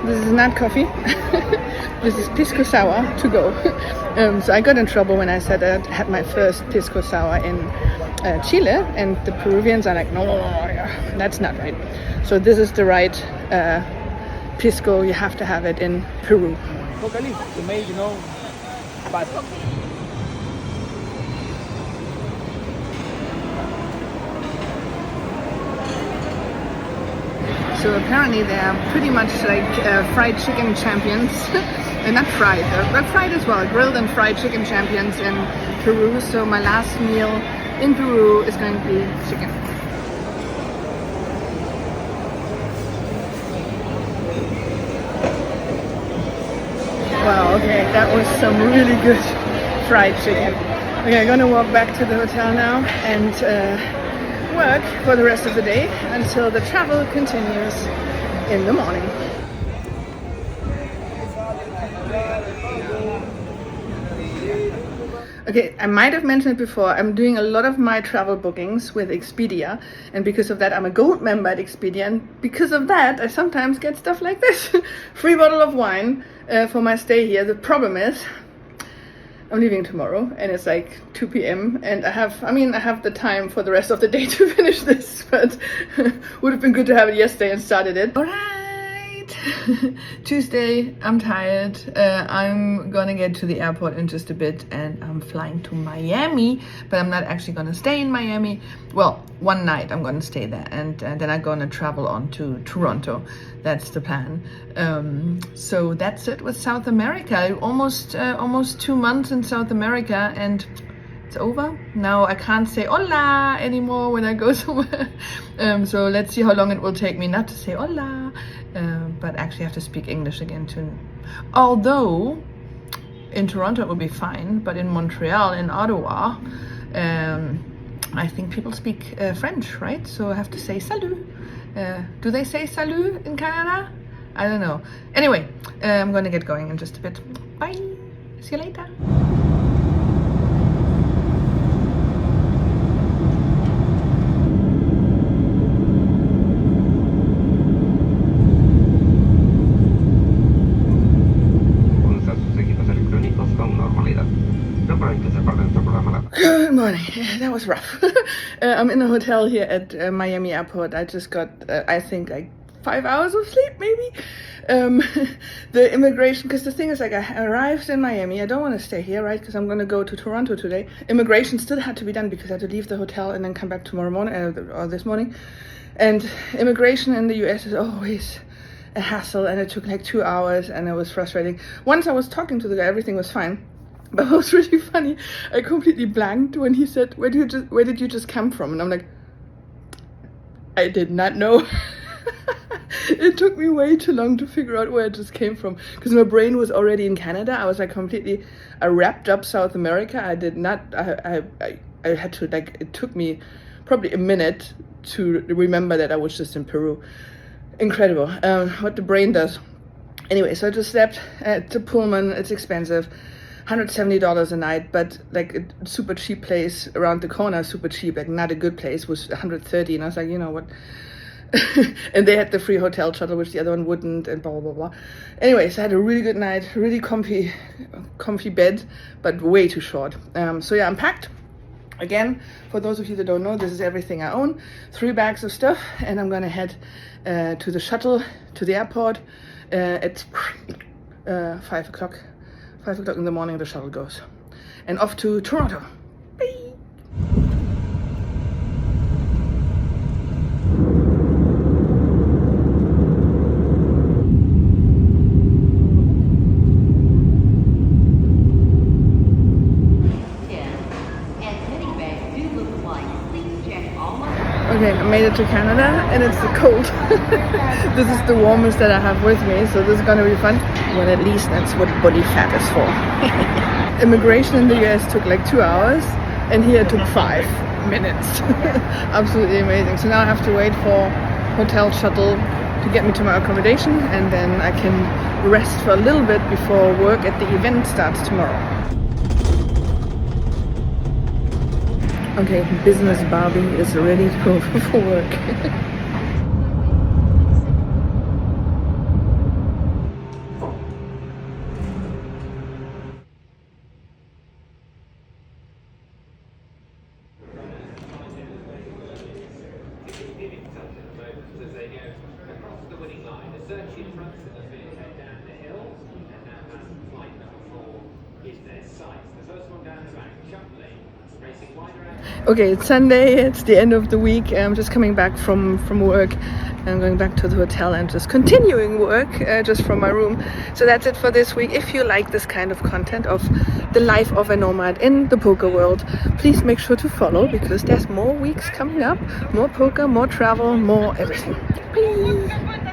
This is not coffee. This is pisco sour to go. So I got in trouble when I said I had my first pisco sour in Chile, and the Peruvians are like, no, that's not right. So this is the right pisco. You have to have it in Peru. So apparently they are pretty much like fried chicken champions. Not fried, but fried as well. Grilled and fried chicken champions in Peru. So my last meal in Peru is going to be chicken. Wow, okay, that was some really good fried chicken. Okay, I'm gonna walk back to the hotel now and work for the rest of the day until the travel continues in the morning. Okay, I might have mentioned it before, I'm doing a lot of my travel bookings with Expedia, and because of that I'm a gold member at Expedia, and because of that I sometimes get stuff like this. Free bottle of wine for my stay here. The problem is I'm leaving tomorrow and it's like 2 p.m. and I have the time for the rest of the day to finish this, but would have been good to have it yesterday and started it. Alright, Tuesday, I'm tired. I'm gonna get to the airport in just a bit and I'm flying to Miami, but I'm not actually gonna stay in Miami. Well, one night I'm gonna stay there, and then I'm gonna travel on to Toronto. That's the plan. So that's it with South America. Almost 2 months in South America and it's over. Now I can't say hola anymore when I go somewhere. So let's see how long it will take me not to say hola, but actually have to speak English again too. Although in Toronto it will be fine, but in Montreal, in Ottawa, I think people speak French, right? So I have to say salut. Do they say salut in Canada? I don't know. Anyway, I'm gonna get going in just a bit. Bye. See you later. Good morning. That was rough. I'm in a hotel here at Miami Airport. I just got, I think, like 5 hours of sleep, maybe. The immigration, because the thing is, like, I arrived in Miami. I don't want to stay here, right? Because I'm going to go to Toronto today. Immigration still had to be done because I had to leave the hotel and then come back tomorrow morning, or this morning. And immigration in the US is always a hassle, and it took like 2 hours, and it was frustrating. Once I was talking to the guy, everything was fine. But it was really funny. I completely blanked when he said, where did you just come from? And I'm like, I did not know. It took me way too long to figure out where I just came from, because my brain was already in Canada. I was like I wrapped up South America. I did not, I had to, like, it took me probably a minute to remember that I was just in Peru. Incredible, what the brain does. Anyway, so I just slept at the Pullman. It's expensive. $170 a night, but like a super cheap place around the corner, super cheap, like not a good place, was $130, and I was like, you know what? And they had the free hotel shuttle, which the other one wouldn't, and blah blah blah. Anyways, I had a really good night, really comfy bed, but way too short. So yeah, I'm packed. Again, for those of you that don't know, this is everything I own. 3 bags of stuff, and I'm gonna head to the shuttle to the airport at 5 o'clock. 5 o'clock in the morning the shuttle goes. And off to Toronto. Bye. Okay, I made it to Canada and it's cold. This is the warmest that I have with me, so this is gonna be fun. Well, at least that's what body fat is for. Immigration in the US took like 2 hours, and here it took 5 minutes. Absolutely amazing. So now I have to wait for hotel shuttle to get me to my accommodation, and then I can rest for a little bit before work at the event starts tomorrow. Okay, business Barbie is ready to go for work. Okay, it's Sunday, it's the end of the week. I'm just coming back from work. I'm going back to the hotel and just continuing work just from my room. So that's it for this week. If you like this kind of content of the life of a nomad in the poker world, please make sure to follow, because there's more weeks coming up, more poker, more travel, more everything. Bye.